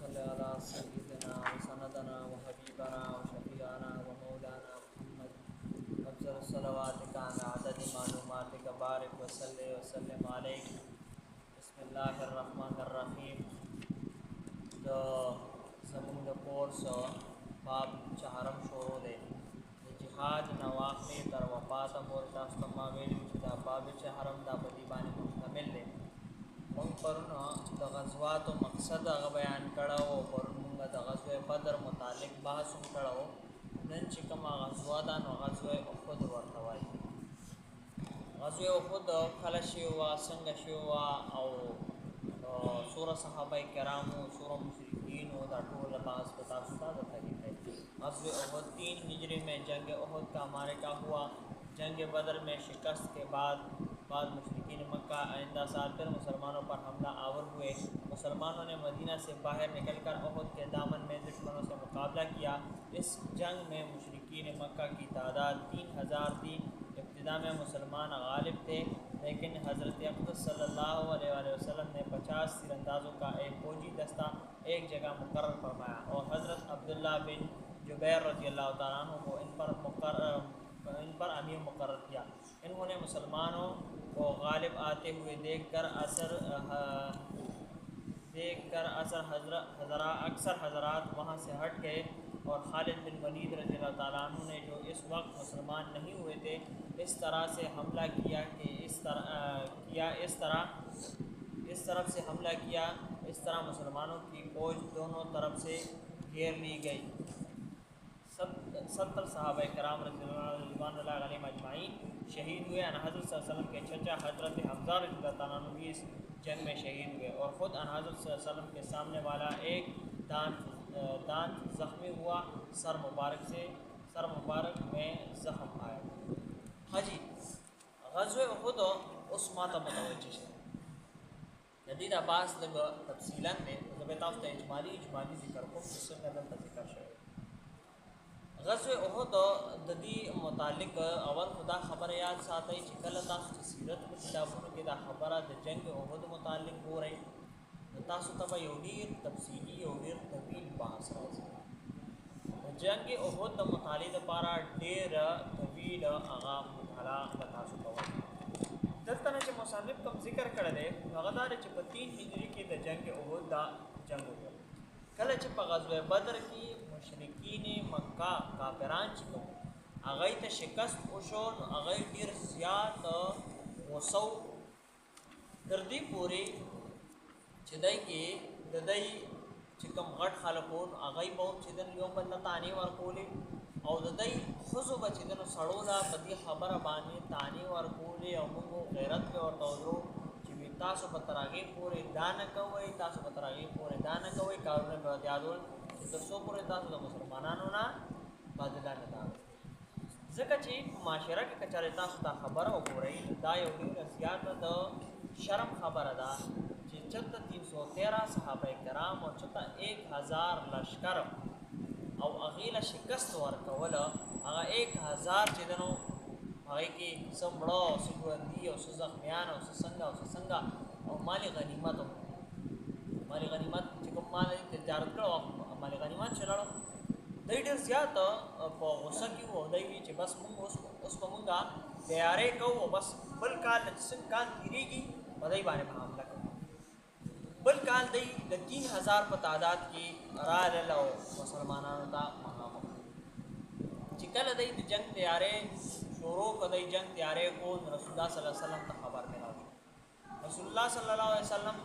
सल अला सय्यिदना व सनदना व हबीबना व शफीआना व मौलाना मुहम्मद अफज़ल सलवातिका अदद मालूमातिका बारिक व सल्लि व सल्लिम अलैहि। बिस्मिल्लाहिर रहमानिर रहीम। तो ज़मून कोर्स बाब चहरम शुरू दे जिहाद नवाफ़े तर वफ़ात और तास्तमा वेली बाब चहरम दा बदी बानी मुश्तमिल है। मन परुन द ग़ज़वात मकसद बयान कड़ो परुन मुंगा द ग़ज़वे बदर मुतालिक बहस कड़ो नन चिकमा ग़ज़वा दान ग़ज़वे उहुद वर्तवाई। ग़ज़वे उहुद खल शिवा संग शिवा और सूरा सहाबा करामो सूरा मुशरिकीन दा टोल बहस बता सुता तरीक़ है। ग़ज़वे उहुद 3 हिजरी में जंग उहुद का मारिका हुआ। जंग बदर में शिकस्त के बाद मुशरिकीन मक्का आइंदा साल फिर मुसलमानों पर हमला आवर हुए। मुसलमानों ने मदीना से बाहर निकलकर उहुद के दामन में दुश्मनों से मुकाबला किया। इस जंग में मुशरिकीन मक्का की तादाद 3000 थी। इब्तिदा में मुसलमान गालिब थे, लेकिन हज़रत अक़दस सल्लल्लाहु अलैहि वसल्लम ने 50 तीरंदाज़ों का एक फौजी दस्ता एक जगह मुकर्रर फरमाया और हज़रत अब्दुल्ला बिन जुबैर रज़ियल्लाहु तआला अन्हु को इन पर अमीर मुकर्रर किया। इन्होंने मुसलमानों को गालिब आते हुए अक्सर हज़रात वहाँ से हट गए और खालिद बिन वलीद रज़ियल्लाहु तआला अन्हु ने, जो इस वक्त मुसलमान नहीं हुए थे, इस तरह से हमला किया कि इस तरह मुसलमानों की फौज दोनों तरफ से घेर ली गई। 70 सहाबा कराम रज़ियल्लाहु अलैहिम अजमाइन शहीद हुए। हज़रत सल्लल्लाहु अलैहि वसल्लम के चचा हज़रत हमज़ा रज़ियल्लाहु तआला अन्हु भी इस जंग में शहीद हुए और ख़ुद हज़रत सल्लल्लाहु अलैहि वसल्लम के सामने वाला एक दान ज़ख्मी हुआ। सर मुबारक में ज़ख्म आया। हाजी ग़ज़वे उहुद उस माता मुतवज्जिह है। जदीद अब्बास लग तफसीलन में ज़बताफ़ इजमाली ज़िक्र को जिससे नज़र ज़िक्र शे। ग़ज़वे उहुद ददी मुतालिक अवल खुदा खबर याद साथई चिकल तासु सीरत किताबों के दा खबर द जंग उहुद मुतालिक हो रही तासु तब योडीर तफसीली योडीर तवील बहस राज़ी जंग उहुद मुतालिद पारा ढेर तवील आगा मुताला बतासु तवा दलतन च मुसन्निफ कम जिक्र कर दे वगदार च 3 हिजरी के द जंग उहुद दा जंग हो कल च ग़ज़वे बदर की मुशरिकीन मक्का काफिरान चिको अगई त शिकस्त उशोन अगई ढेर ज़्याद वसौ गर्दी पूरी चिदई के ददई चिकम गट खलकोन अगई बहुत चिदन यो बल्ला तानी वर कोले और ददई खुजु बचिदन सड़ोला बदी खबर बानी तानी वर कोले अमुगो गैरत पे और तौरो चिबी तासु बतरागे पूरे दान कवई तासु बतरागे पूरे दान कवई कारुने बदियादुल तो सो पूरे तासु मुसलमानानो ना बदला न दान ज़का ची माशरा के कचारे तासु ता खबर हो पूरी दा यो ढेर ज़्याद द शर्म खबर अदा ची चत्ता 313 सहाबा कराम और चत्ता 1000 लश्कर और अगीला शिकस्त वर्कवल अगा 1000 चिदनो अगे की सब बड़ो सुगंधी और सुज़ख्मियान और सुसंगा और माली गनीमत चिकम माल तिजारत करो माली गनीमत चलाड़ो दई ढेर ज़्यादा गुस्सा की वो दई ची बस मुंग उसको मुंगा तैयारे कहो बस बल काल काल गिरेगी बदई बारे में हमला करो बल काल दई 3000 पर तादाद की राल लो मुसलमानों ता महाम चिकल दई जंग तैयारे शोरों कदई जंग तैयारे को रसूलुल्लाह सल्लल्लाहु अलैहि वसल्लम का खबर मिला। रसूलुल्लाह सल्लल्लाहु अलैहि वसल्लम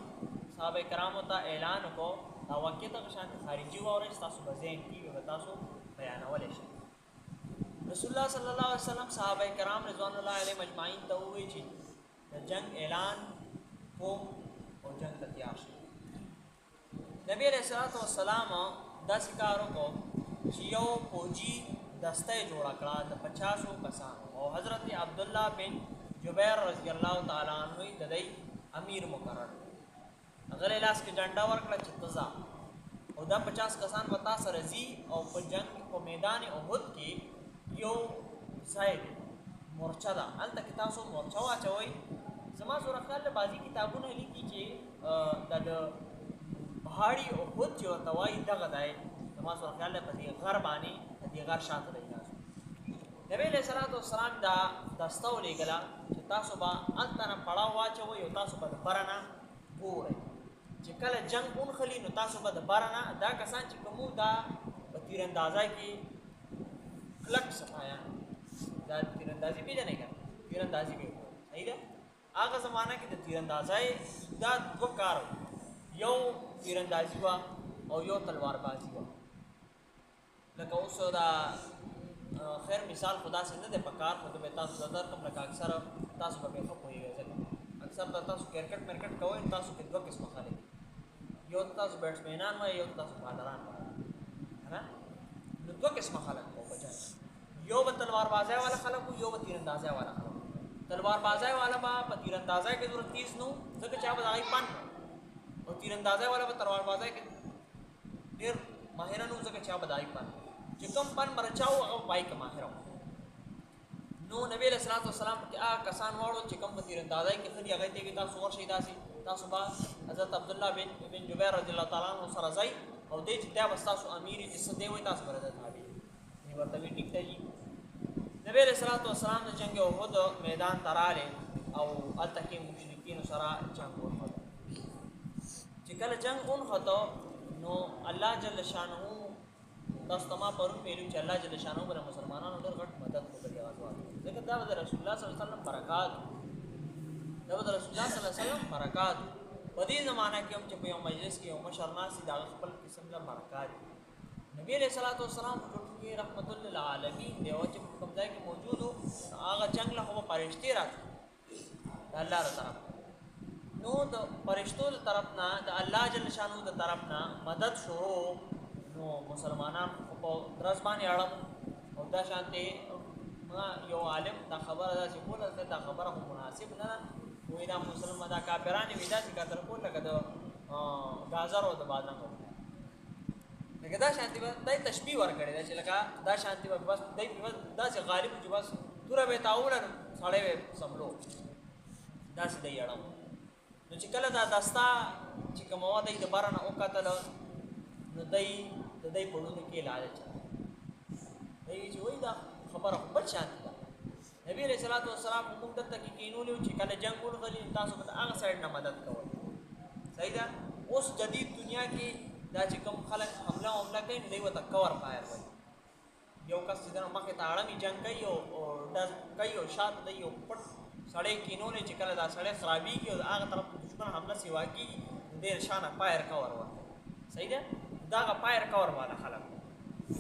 सहाबा कराम ता ऐलान को तावक्की तक शांत खारिजी और तासु बज़ेन की बतासु बयान वाले शे रसूलुल्लाह सल्लल्लाहु अलैहि वसल्लम सहाबा कराम रिज़वानुल्लाह अलैहिम अजमाइन तो हुई थी जंग ऐलान को और जंग तैयार नबी अलैहिस्सलातु वस्सलाम 10 कारों को जियो फौजी दस्ते जोड़ा करा 50 कसान और हज़रत अब्दुल्ला बिन जुबैर रज़ियल्लाहु तआला अन्हु ददई अमीर मुकर्रर अगर इलास के झंडा वर्कला चित्तजा और 50 कसान बता सरजी और जंग को मैदान उहुद की यो साइड मोर्चा दा अल तक तासो मोर्चा वाचोई जमा सुरखाल बाजी किताबों ने लिखी कि दद پهاړي احد چې ورته وایي دغه دی زما سره خیال دی په دې غر باندې د دې غر شاته دی تاسو نبی علیه الصلاۃ والسلام دا دسته ولېږله چې تاسو به هلته نه پړاو واچوئ او تاسو به د بره نه ګورئ چې کله جنګ ونښلي نو تاسو به د بره نه دا کسان چې کوم دا په تیراندازۍ کې کلک صفایان دا تیراندازي پېژنئ که تیراندازي کوي صحیح ده هغه زمانه کې د تیراندازۍ دا دوه کار یو تیراندازي وه او یو تلواربازي وه لکه اوس دا خیر مثال خدا سے نه دی په کار خو به تاسو زدر کوم لکه اکثر تاسو به ښه پوهېږئ ځکه اکثر ته تاسو کرکټ مرکټ کوئ تاسو کې دوه قسمه خلک یو تاسو بیټسمینان وایي یو تاسو بالران وایي ہے نا نو دوه قسمه خلک وو په جنګ یو به تلواربازۍ والا خلک وو یو به تیراندازۍ والا خلک وو تلواربازۍ والا به په تیراندازۍ کې ضرورت تیز نه وو ځکه چې هغه به د هغوی پن او تیراندازۍ والا به تلواربازۍ کې ډېر ماهره نه وو ځکه چې هغه به د هغوی پن چې کوم پن مرچاو هغه پای کې ماهر وو نو نبی علیه الصلاۃ والسلام کې هغه کسان واړو چې کوم په تیراندازۍ کې ښه دي هغوی ته تاسو ورشئ داسې تاسو به حضرت عبدالله بن جبیر رضی الله تعالی عنه سره ځئ او دی چې دا به ستاسو امیر چې څه دی وایي تاسو به د تابع یې ورته وایي ټیک دی نبی علیه الصلاۃ والسلام د جنګ احد میدان ته راغلی او هلته کې مشرکینو سره جنګ ونښته چې کله جنګ ونښته نو الله جل شانه تاسو ته ما پرون ویلي چې الله جل شانه به د مسلمانانو ډېر غټ مدد وکړي دې غزوات ځکه دا به د رسول الله صلی الله علیه وسلم برکات دا به د رسول الله صلی الله علیه وسلم برکات په دې زمانه کې هم چې په یو مجلس کې یو مشر ناست وي د هغه خپل قسم له برکات نبی علیه الصلاۃ والسلام په ټول کې رحمت للعالمین دی او چې کوم ځای کې موجود و هغه جنګ له خو فرشتې راتلې د الله له طرف نو د فرشتو له طرف نه د الله جل شانه د طرف نه مدد شروع نو مسلمانان په درس باندې اړم او دا شانتي ما یو عالم دا خبره دا چې کوله دا خبره خو مناسب نه وي دا مسلمان دا کافرانه وي دا چې کتر کول لکه د گازر او د بادام لکه دا شانتي دای تشبیه ورکړي دا چې لکه دا شانتي بس دای دا چې غالب چې بس توره به تاول سړی سملو دا چې دی اړم نو چې کله دا دستا چې کومه دای د بارنه او کتل نو دای د دې په لور کې لالچ دی چې وای دا خبره بل شان ده نبی علیہ الصلوۃ والسلام موږ دلته کې کینولو چې کله جنگ ولغلی تاسو به هغه سایډ نه مدد کوئ صحیح ده اوس جدید دنیا کې دا چې کوم خلک حمله کوي نو دوی ورته کور فایر وایي یو کس چې دنه مخې ته اړمي جنګ کوي او ډز کوي او شاته دی یو پټ سړی کینولې چې کله دا سړی خرابېږي او هغه طرف دشمن حمله سیوا کېږي ډېر شانه فایر کور ورته صحیح ده دا فایر کور والا خلک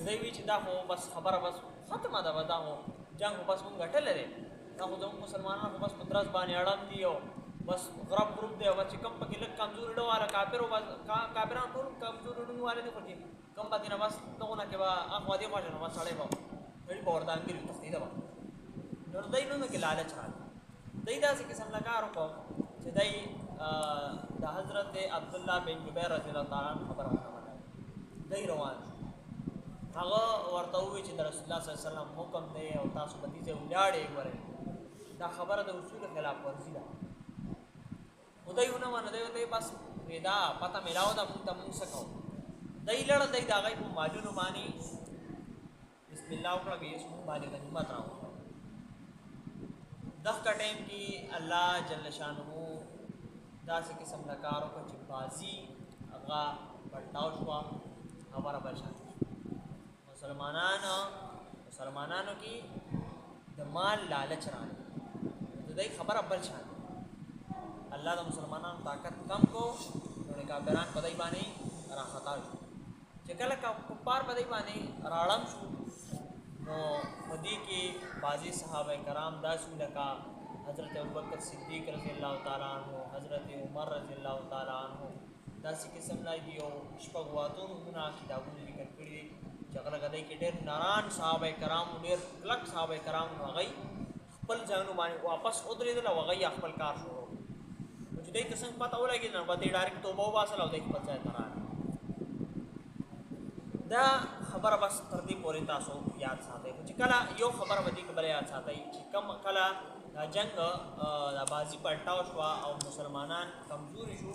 دوی وی چې دا خو بس خبره بس ختمه ده دا خو جنګ بس مونږ ګټلی دی دا خو زموږ مسلمانان خو بس په درس باندې اړم دي او بس غرب ګروپ دی او بس چې کم پکې لږ کمزوري ډه والا کافران ټول کمزوري ډونې والا دي خو چې کم پکې نه بس دغو نه کې به اخوا دې خوا نو بس سړی به سړي به ورته انګېري تښتېده به نو دی نو کې لالچ راغی دی داسې قسم له کار وکړو چې دی د حضرت عبدالله بن جبیر رضی الله تعالی عنه خبره ونه منله دی روان هغه ورته ووایي چې د رسول الله صلی الله علیه وسلم حکم دی او تاسو په دې ځای ولاړئ ګورئ دا خبره د اصول خلاف ورزي ده خو دی ونه منه دی ورته بس دا پته میلاو ده مونږ ته مونږ څه کوو دی لړل دی د هغوی په مالونو باندې بسم الله وکړه بیا یې مونږ باندې غنیمت راوړه دغه ټایم کې الله جل شانه داسې قسم له کار وکړه چې بازي هغه پلټاو شوه خبره بل شان مسلمانانو کې د مال لالچ راغی د دې خبره بل شان الله د مسلمانانو طاقت کم کو نو کافران په دای باندې راخطا شو چې کله کفار په دای باندې راړم شو نو مدی کې بعضی صحابه کرام داسې لکه حضرت ابوبکر صدیق رضی الله تعالی عنہ حضرت عمر رضی الله تعالی عنہ داسې قسم لای دی او شپږ واتونو ګناه کتابونه لیکل کړي دي چې هغه غدای کې ډېر ناران صحابه کرام ډېر کلک صحابه کرام هغه خپل ځانو باندې واپس ودرېدل او هغه خپل کار شروع چې دای څنګه پته ولګي نو به ډایرکټ توبه وباسل او دای خپل ځای ته راغی دا خبره بس تر دې پورې تاسو یاد ساتئ چې کله یو خبره به دې کې بل یاد ساتئ چې کم کله دا جنگ دا بازی پلټاو شو او مسلمانان کمزوري شو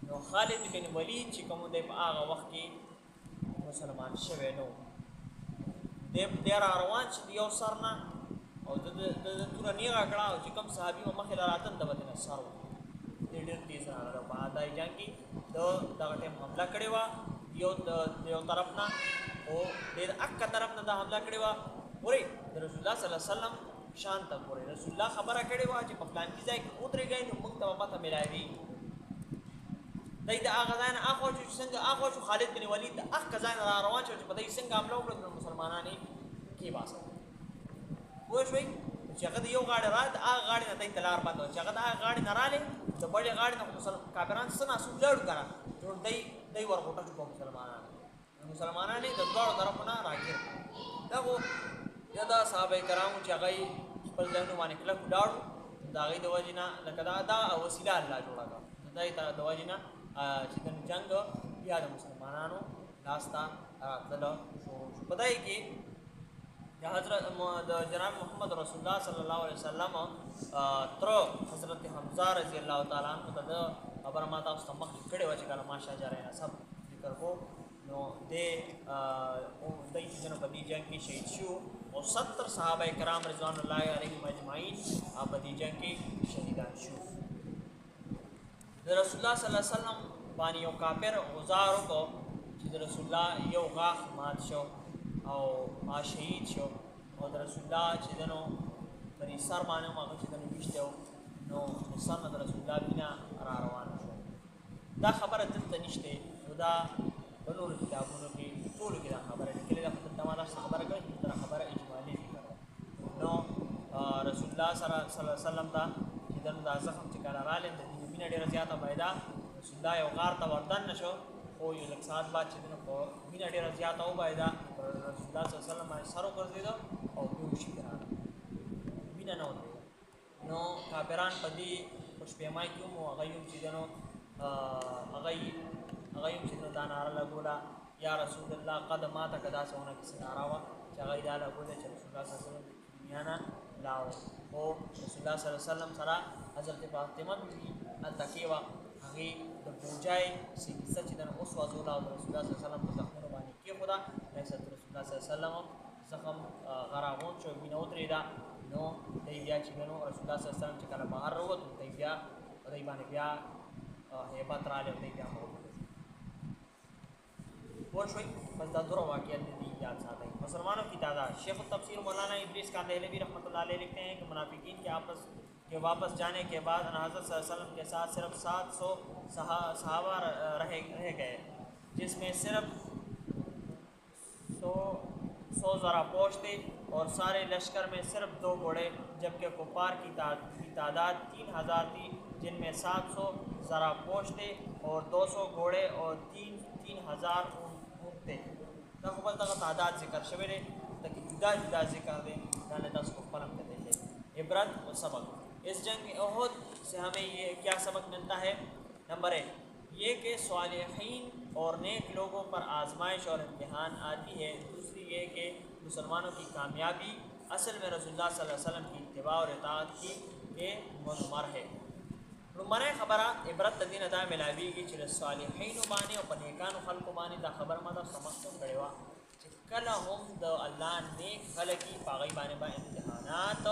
نو نو خالد بن ولید چې کوم دی په هغه وخت کې مسلمان شوی نو دی را روان چې د یو سر نه او د توره نیغه کړه او چې کوم صحابي به مخې له راتل د به د نه سر و دی ډېر تیز راغله په هدای جنګ کې د دغه ټایم حمله کړې وه یو طرف نه او دی د اکه طرف نه دا حمله کړې وه ګورئ د رسول الله صلی الله علیه وسلم شان ته ګورئ رسول الله خبره کړې وه چې په فلانکي ځای کې ودرېږئ نو موږ ته به پته میلاوېږي دی د هغه ځای نه اخوا شو چې څنګه اخوا شو خالد بن ولید د هغه ځای نه را روان شو چې په دی څنګه حمله وکړه نو مسلمانان یې کېباسه پوه شوئ چې هغه د یو غاړې را د هغه غاړې نه دی ته لار بنده وه چې هغه د هغه غاړې نه رالې د بلې غاړې نه کافران څه ناسوب لاړو که نه نو دی ورغوټه شو په مسلمانان یې د دواړو طرفو نه راګیر دا خو یا دا صحابه کرامو چې هغه یې خپل ذهنو باندې کلک ولاړو د هغې د وجې نه لکه دا وسیله الله جوړه کړه د دې د وجې نه چې د جنګ بیا د مسلمانانو لاس ته راتلل شروع شو په دې کې د جناب محمد رسول الله صلی الله علیه وسلم تر حضرت حمزه رضی الله تعالی عنہ ته د خبره ما تاسو ته مخکې کړې وه چې کله ماشا جاری نسب ذکر کو نو دی چې په دې جنګ کې شهید شو او 70 صحابه کرام رضوان الله علیهم اجمعین په دې جنګ کې شهیدان شو د رسول الله صلی الله علیه وسلم باندې یو کافر غزار وکړو چې د رسول الله یو غاښ مات شو او شهید شو او د رسول الله چې دنو پرې سر باندې هغه چې دنو ویشته نو سر نه د رسول الله وینه را روانه شو دا خبره دلته نشته نو دا په نورو کتابونو کې ټولو کې دا خبره لیکلې ده خو دلته ما داسې خبره کوي چې دا خبره اجمالي ذکر ده نو رسول الله صلی الله علیه وسلم ته چې دنو دا زخم چې کله راغلی د دې وینه ډېره زیاته پیدا رسول الله یو غار ته وردن شو خو یو لږ ساعت بعد چې دنو په وینه ډېره زیاته وبایده رسول الله صلی الله علیه وسلم باندې سر وګرځېده او بېهوشي کې راغله وینه نه ودرېده نو کافران په دې خوشپیمای کې هم هغه یې هم چې دنو هغه یې چې دنو دا ناره لګوله یا رسول الله قد ماته که داسې ونه کسې ناره وه چې هغه یې دا لګوله چې رسول الله صلی الله علیه وسلم د دنیا نه لاړو خو رسول الله صلی الله علیه وسلم سره حضرت فاطمه بیبي هلته کې وه هغې د بوجای سیکیسه چې دنو اوس وځوله او د رسول الله صلی الله علیه وسلم په زخمونو باندې کېښوده حضرت رسول الله صلی الله علیه وسلم زخم غراغون شو وینه ودرېده نو دی بیا چې دنو رسول الله صلی الله علیه وسلم چې کله بهر راووت نو دی بیا په دی باندې بیا هیبت راغلی او دی بیا موجود شو پوه شوئ بس دا دوره واقعیت دي یاد ساتئ مسلمانوں کی تعداد شیخ التفسیر مولانا ادریس کاندہلوی رحمۃ اللہ علیہ لکھتے ہیں کہ منافقین کے واپس جانے کے بعد حضرت صلی اللہ علیہ وسلم کے ساتھ صرف 700 صحابہ رہ گئے جس میں صرف 100 ذرا پوش تھے اور سارے لشکر میں صرف 2 گھوڑے جبکہ کفار کی تعداد 3000 تھی جن میں 700 ذرا پوش تھے اور 200 گھوڑے اور 3000 اونٹ تھے دا خو بس دغه تعداد ذکر شوی دی تاکہ جدا جدا ذکر دے دانے دس کو فلم کہتے ہیں عبرت و سبق اس جنگ احد سے ہمیں یہ کیا سبق ملتا ہے نمبر 1 یہ کہ صالحین اور نیک لوگوں پر آزمائش اور امتحان آتی ہے دوسری یہ کہ مسلمانوں کی کامیابی اصل میں رسول اللہ صلی اللہ علیہ وسلم کی اتباع اور اطاعت کی کے مضمر ہے لومړی خبره عبرت د دې نه دا میلاویږي چې د صالحینو باندې او په نیکانو خلکو باندې دا خبره ما دا سمختم کړې وه چې کله هم د الله نیک خلک وي په هغوی باندې به امتحانات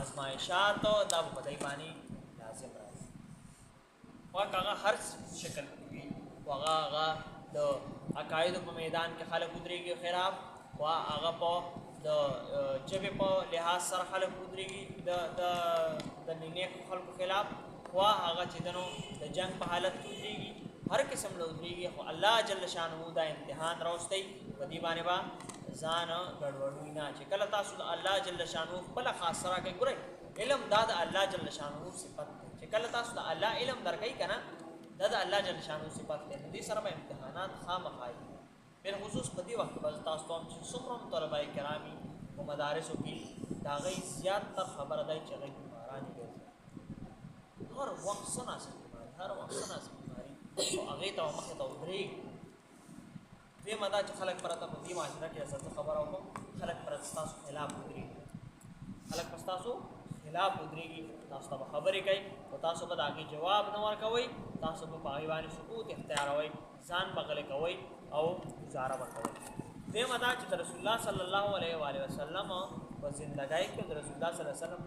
آزمایشات دا به په دوی باندې لازم راځي خو هغه هر شکل وي خو هغه د عقایدو په میدان کې خلک ودرېږي خلاف خو هغه په د ژبې په لحاظ سره خلک ودرېږي د نیک خلکو خلاف خوا هغه چې دنو د جنگ په حالت کې ودرېږي هر قسم له ودرېږي خو الله جل شانه دا امتحان راوستی په دې باندې به ځان ګډوډوي نه چې کله تاسو د الله جل شانه خپله خاصه راکړئ ګورئ علم دا د الله جل شانه صفت دی چې کله تاسو د الله علم درکوئ که نه دا د الله جل شانه صفت دی نو دې سره به امتحانات خامخا وي بالخصوص په دې وخت به تاسو ته هم چې څومره هم طلبه کرامي په مدارسو کې د هغوی زیاتتر خبره دی چې هغوی بیمارانې ګرځي هر وخت څه ناڅه بیماري هر وخت څه ناڅه بیماري او هغې ته مخې ته ودرېږي دویمه دا چې خلک پرته په دې معاشره کې زه خبره وکړم خلک پرته ستاسو خلاف ودرېږي خلک په ستاسو خلاف ودرېږي تاسو ته به خبرې کوي او تاسو به د هغې جواب نه ورکوئ تاسو به په هغې باندې سکوت اختیاروئ ځان به غلی کوئ او ګزاره به کوئ دویمه دا چې د رسول الله صلی الله علیه و آله وسلم په زندګۍ کې د رسول الله صلی الله علیه وسلم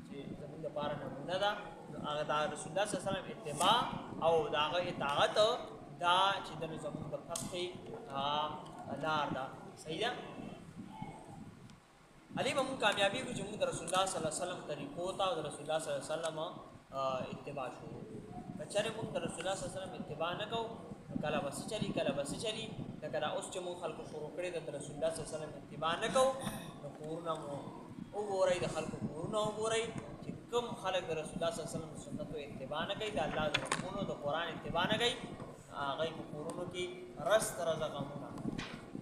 چې زموږ دپاره نمونه ده نو هغه د رسول الله صلی الله علیه وسلم اتباع او د هغه اطاعت دا چې د زموږ د فتحې لار ده صحیح ده علی به مونږ کامیابي کو چې مونږ د رسول الله صلی الله علیه وسلم طریقو ته او د رسول الله صلی الله علیه وسلم اتباع شو که چېرې مونږ د رسول الله صلی الله علیه وسلم اتباع نه کوو نو کله به څه چلي کله به څه چلي لکه دا اوس چې مونږ خلکو شروع کړي د رسول الله صلی الله علیه وسلم اتباع نه کوو نو کورونه مو وګورئ د خلکو کورونه وګورئ چې کوم خلک د رسول الله صلی الله علیه وسلم سنتو اتباع نه کوي د الله د حکمونو د قرآن اتباع نه کوي هغوی په کورونو کې رست رزه غمونه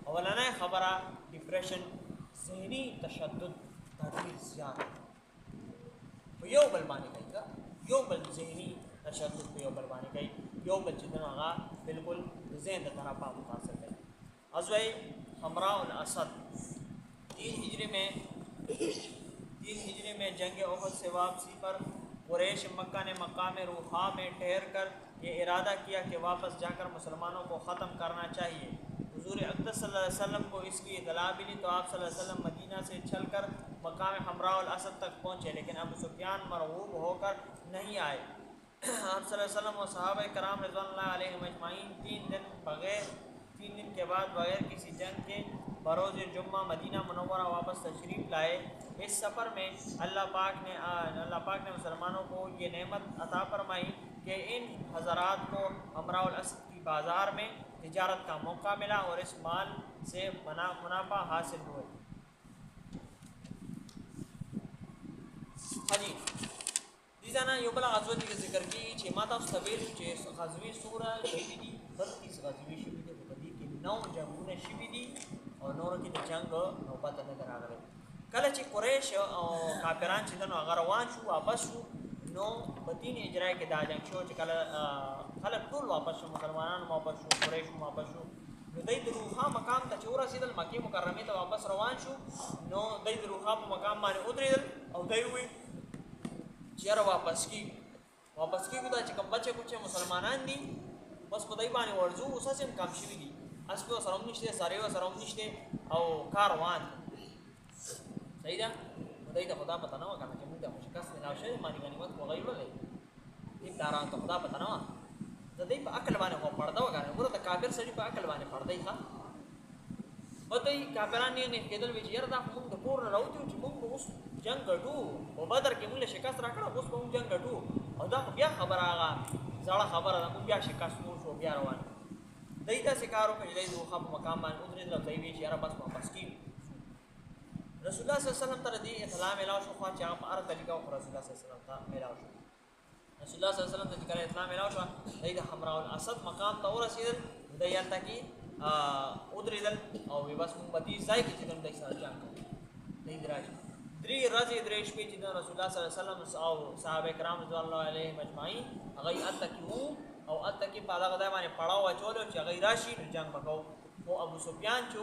اولنۍ خبره ډپریشن ذهني تشدد دا ډېر زیات په یو بل باندې کوي یو بل ذهني تشدد په یو بل باندې کوي یو بل چې دنو هغه بالکل ذهن د طرفه متاثر کوي غزوه حمراء الاسد 3 हिजरी में जंग उहद से वापसी पर कुरैश मक्का ने मकाम रूहा में ठहर कर ये इरादा किया कि वापस जाकर मुसलमानों को ख़त्म करना चाहिए हुजूर अक़दस सल्लल्लाहु अलैहि वसल्लम को इसकी इत्तला मिली तो आप सल्लल्लाहु अलैहि वसल्लम मदीना से चलकर मकाम हमराउल असद तक पहुँचे लेकिन अबू सुफियान मरगूब होकर नहीं आए आप सल्लल्लाहु अलैहि वसल्लम और सहाबा कराम रिज़वानुल्लाह अलैहिम अजमाइन 3 दिन के बाद बगैर किसी जंग के बरोज़ जुम्मा मदीना मुनव्वरा वापस तशरीफ़ लाए इस सफ़र में अल्लाह पाक ने मुसलमानों को ये नेमत अता फरमाई कि इन हज़रात को हमराउल असद की बाज़ार में तिजारत का मौका मिला और इस माल से मुनाफा हासिल हुए हाँ जी दीजाना यो बला गज़वत के ज़िक्र की छे माता सवेल चे गज़वी सूरा शहीदी 32 गज़वी शहीदी बदी के 9 जंगونه शहीदी और नور की जंग नौबत نه راغله کله چې قریش او کافران چې نو هغه روان شو واپس شو نو بدین اجرا کې دا جنگ شو چې کله خلک ټول واپس شو مسلمانان واپس شو قریش واپس شو نو دای د روحا مقام ته چې ورسېدل مکه مکرمه ته واپس روان شو نو دای د روحا په مقام باندې ودرېدل او دای وی چیر واپس کی دا چې کوم بچي کوچه مسلمانان دي بس خدای باندې ورځو اوسه سم کام شوی دي اسکو سره نشته سره و سره نشته او کاروان صحیح ده خدای ته خدا پته نه وکړه چې موږ د مشکست نه راوښه مانی غنیمت کو غیر ولې دې داران ته خدا پته نه و د دې په عقل باندې خو پرده وکړه ورته کافر سړي په عقل باندې پرده ښه وته کافران نه کېدل وی چې دا موږ د کور نه راوځو چې موږ اوس جنگ ګټو او بدر کې موږ شکست راکړو اوس موږ جنگ ګټو او دا بیا خبره هغه زړه خبره ده موږ بیا شکست شو بیا روان دایته سکارو کې دای دوه په مقام باندې ودرېدل دای وی چې را بس واپس کی رسول الله صلی الله علیه وسلم تر دې اطلاع ملاو شو خو چې هغه په هر طریقه رسول الله صلی الله علیه وسلم ته ملاو شو رسول الله صلی الله علیه وسلم ته کله اطلاع ملاو شو دای د حمراء الاسد مقام ته ورسېدل دای یالته کې ودرېدل او بس موږ په دې ځای کې چې دای سره جنگ کوي دای دراشي درې ورځې درې شپې چې رسول الله صلی الله علیه وسلم او صحابه کرام رضوان الله علیهم اجمعین هغه اتکیو او اتکی په هغه ځای باندې پړاو اچولو چې هغه راشي جنگ وکاو او ابو سفیان چې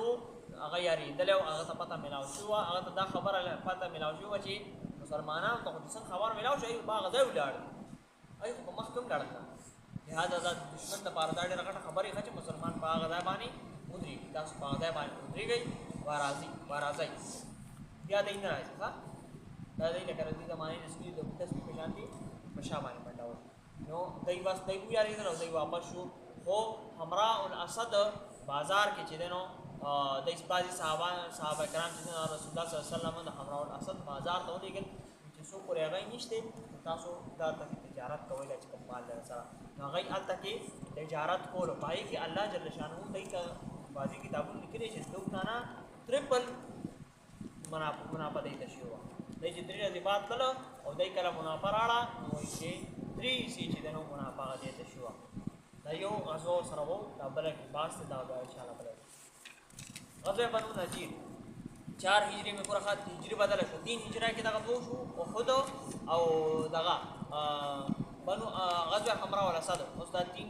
هغه یاري دلو هغه ته پته ملاو شو هغه ته دا خبره پته ملاو شو چې مسلمانانو ته څنګه خبر ملاو شو هغه ځای ولاړ ایو په مخکم لاړ لہذا دا دشمن د پاره دا ډېره غټه خبرې چې مسلمان په هغه ځای باندې ودري تاسو په هغه ځای باندې ودري گئی وارازي بیا دې نه راځي ها دا دې لکه دې زمانه نسبی د تسبیح په شانتي په شابه باندې نو دای واس دای یاري نه دای واپس شو خو حمراء الاسد بازار کې چې دنو د اسبازي صحابه کرام چې رسول الله صلی الله علیه وسلم د حمراء الاسد بازار ته ولېګل چې څو پورې هغه نشته تاسو دا تجارت کوئ چې کوم مال سره هغه الته کې تجارت کول پای کې الله جل شانه دای ته بازي کتابونه لیکلي چې دوکانا ټریپل منافع دای ته شو دای چې درې ورځې بعد کله او دای کله منافع راړه نو چې درې سي چې دنو منافع دای ته شو دا یو غزو سره وو دا بل کې باس ته دا ان شاء الله بل غزوه بنو نذیر 4 هجری میں پورا خط هجری بدل شو 3 هجری کې دا غزو شو او خود او دغه بنو غزوه حمراء والاسد اوس دا 3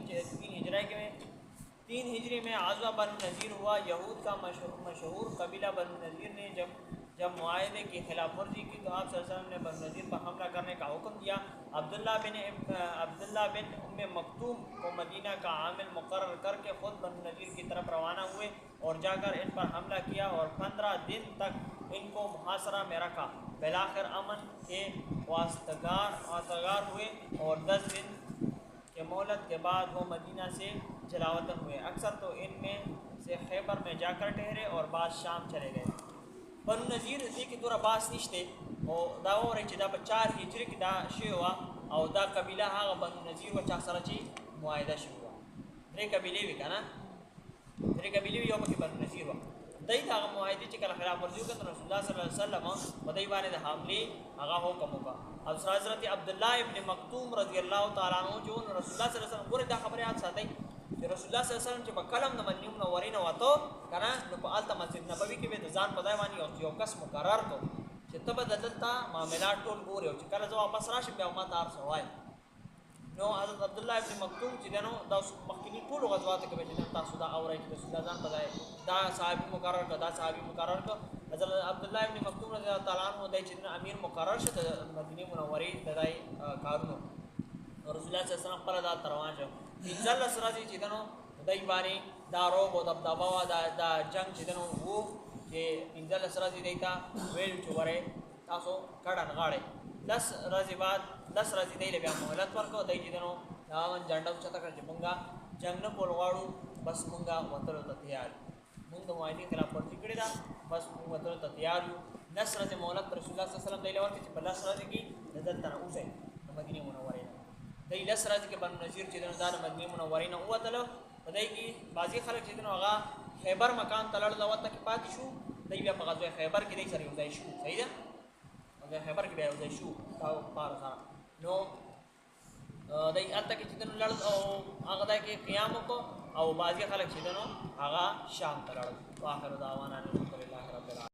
هجری میں غزوہ بنو نذیر ہوا یہود کا مشہور قبیلہ بنو نذیر نے जब मुआहदे की खिलाफ वर्जी की तो आप सल्लल्लाहु अलैहि वसल्लम ने बनु नज़ीर पर हमला करने का हुक्म दिया। अब्दुल्ला बिन उम्मे मक्तूम को मदीना का आमिल मुकर्रर करके ख़ुद बनु नज़ीर की तरफ रवाना हुए और जाकर इन पर हमला किया और 15 दिन तक इनको मुहासरा में रखा। बिलाखिर अमन के वास्तगार हुए और 10 दिन के मोहलत के बाद वो मदीना से जलावतन हुए। अक्सर तो इनमें से खैबर में जाकर ठहरे और बाद शाम चले गए। बनु नज़ीर दी की दूर बास निश्ते और दा और दा 4 हिजरी की दा शेवा और दा कबीला हाँ बनु नज़ीर व चासरची मुआहदा शुरू हुआ। रे कबीले भी कहना रे कबीले भी योम की बनु नज़ीर हुआ दई दा मुआहदे ची कल खिलाफ वर्जी के तो रसूलुल्लाह सल्लल्लाहु अलैहि वसल्लम बदई बाने दा हमले आगा हो कमोगा। अब हज़रत अब्दुल्ला इब्न मक्तूम रज़ियल्लाहु तआला अन्हु जो रसूलुल्लाह सल्लल्लाहु अलैहि वसल्लम पूरे दा खबर याद साथई कि रसूलुल्लाह सल्लल्लाहु अलैहि वसल्लम जब कलम न मदीना मुनव्वरी न वातो कना न पालता मस्जिद नबवी के में जान पदाय वानी और जो कस मुकर्रर को चित्त बदलता मामलात टोल गोरे और कल जो वापस राश में उम्मत आर सवाय नो हज़रत अब्दुल्ला इब्न मक्तूम जिदनो दा मक्किनी टोल गज़वात के में ता सुदा और रसूलुल्लाह जान पदाय दा साहबी मुकर्रर का दा साहबी मुकर्रर का हज़रत अब्दुल्ला इब्न मक्तूम रज़ियल्लाहु तआला अन्हु दई जिदन अमीर मुकर्रर से मदीना मुनव्वरी ददाई कारुनो और रसूलुल्लाह सल्लल्लाहु अलैहि वसल्लम पर दा तरवाज इज्जल सराजी जिदनो दई बानी दा रोब और दबदबा दा जंग जिदनो वो के इज्जल सराजी देता वेल चुवरे तासो कड़न गाड़े 10 राजी बाद 10 राजी दई ले बया मोहलत पर को दई जिदनो दावन जंडम चता कर जंगा जंग न पोलवाड़ू बस मुंगा वतरो तैयार मुंद मुआहदे खिलाफ वर्जी करेदा बस वतरो तैयार 10 राजी मोहलत पर रसूलुल्लाह सल्लल्लाहु अलैहि वसल्लम दई ले और कि 10 राजी की नजर तना उसे मदीना मुनव्वरी दई 10 राजी के बनु नज़ीर जिदनो दान मदीना मुनव्वरी न हुआ तलो बदई की बाजी खलक जिदनो आगा खैबर मकान तलड़ दवत के पाक शू दई बया पगज़ खैबर की दई सरी उदय शू सही है अगर खैबर की बया उदय शू का पार सारा नो दई अत के जिदनो लड़ आगा दई के क़याम को और बाजी खलक जिदनो आगा शाम तलड़ आखिर दावाना